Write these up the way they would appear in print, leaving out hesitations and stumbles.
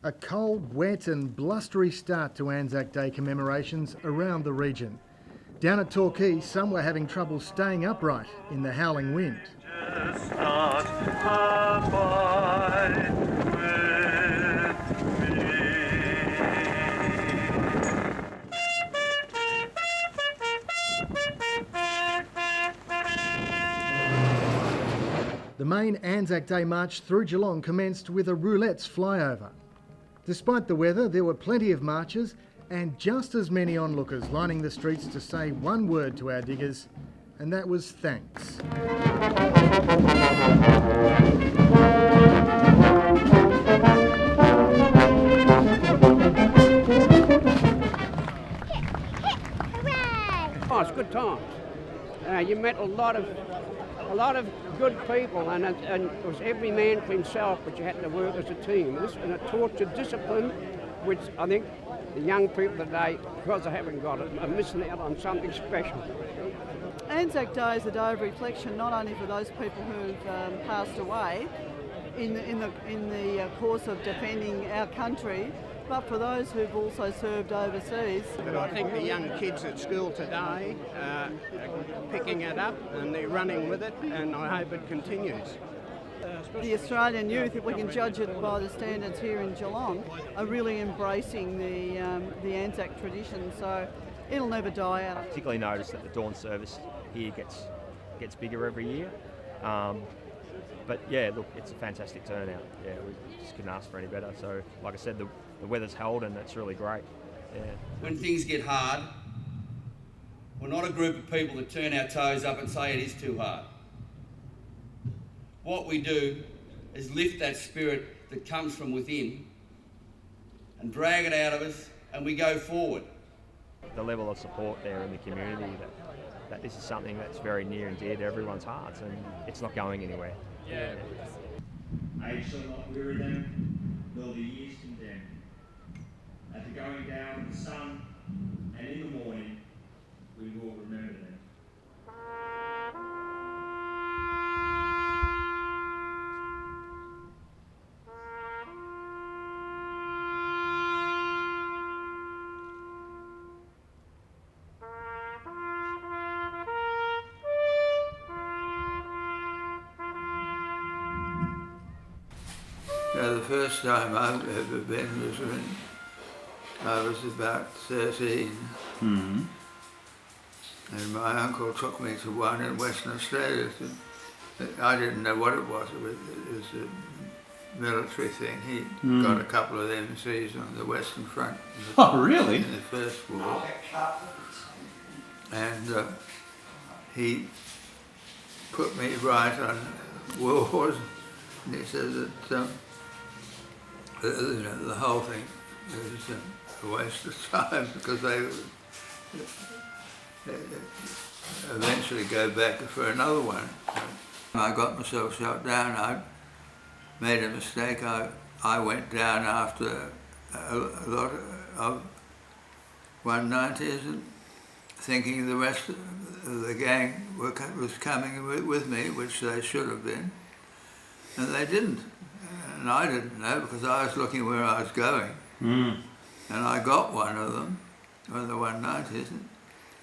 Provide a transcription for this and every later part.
A cold, wet and blustery start to Anzac Day commemorations around the region. Down at Torquay, some were having trouble staying upright in the howling wind. The main Anzac Day march through Geelong commenced with a roulette's flyover. Despite the weather, there were plenty of marchers and just as many onlookers lining the streets to say one word to our diggers, and that was thanks. Oh, it's good times. You met a lot of good people, and it was every man for himself, but you had to work as a team. And it taught you discipline, which I think the young people today, because they haven't got it, are missing out on something special. Anzac Day is a day of reflection, not only for those people who've passed away in the course of defending our country, but for those who've also served overseas. But I think the young kids at school today are picking it up and they're running with it, and I hope it continues. The Australian youth, if we can judge it by the standards here in Geelong, are really embracing the Anzac tradition, so it'll never die out. I particularly noticed that the dawn service here gets bigger every year. But yeah, look, it's a fantastic turnout. Yeah, we just couldn't ask for any better. So, like I said, the weather's held and it's really great. Yeah. When things get hard, we're not a group of people that turn our toes up and say it is too hard. What we do is lift that spirit that comes from within and drag it out of us, and we go forward. The level of support there in the community, that this is something that's very near and dear to everyone's hearts, and it's not going anywhere. Yeah. Age shall not weary them, nor the years condemn. At the going down of the sun, and in the morning, we will remember them. The first time I've ever been was when I was about 13. Mm-hmm. And my uncle took me to one in Western Australia. I didn't know what it was. It was a military thing. He got a couple of MCs on the Western Front. Oh, really? In the First War. And he put me right on wars. And he said that the whole thing was a waste of time because they eventually go back for another one. I got myself shot down. I made a mistake. I went down after a lot of 190s and thinking the rest of the gang was coming with me, which they should have been, and they didn't. And I didn't know because I was looking where I was going. And I got one of them, one of the 190s. And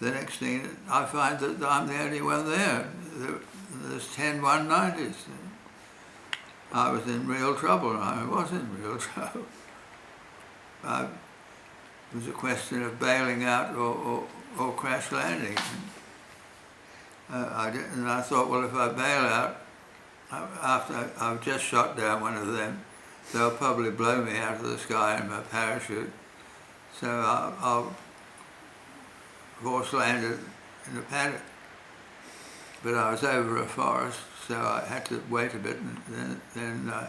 the next thing, I find that I'm the only one there. There's 10 190s. I was in real trouble, and I was in real trouble. It was a question of bailing out or crash landing. And I thought, well, if I bail out, after I've just shot down one of them, they'll probably blow me out of the sky in my parachute. So I'll force landed in a paddock. But I was over a forest, so I had to wait a bit, and then I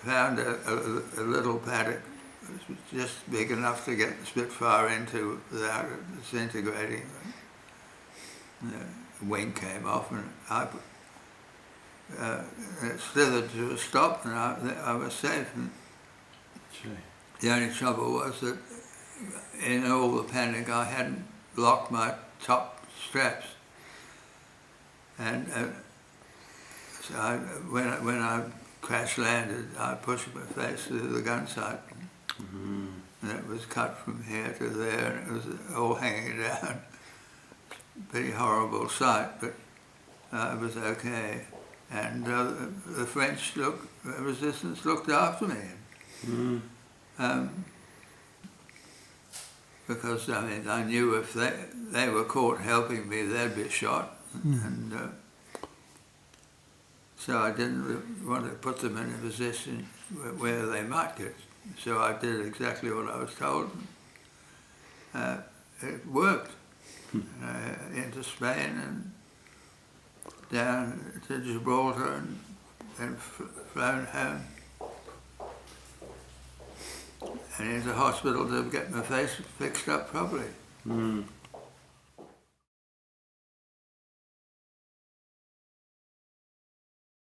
found a little paddock. It was just big enough to get the Spitfire into without it disintegrating. The wing came off, and it slithered to a stop, and I was safe. And the only trouble was that in all the panic I hadn't locked my top straps, and so when I crash landed, I pushed my face through the gun sight. And it was cut from here to there, and it was all hanging down. Pretty horrible sight, but it was okay. And the French resistance looked after me. Because I mean, I knew if they were caught helping me, they'd be shot. And so I didn't want to put them in a position where they might get. So I did exactly what I was told. It worked. Into Spain and down to Gibraltar and then flown home. And into hospital to get my face fixed up properly.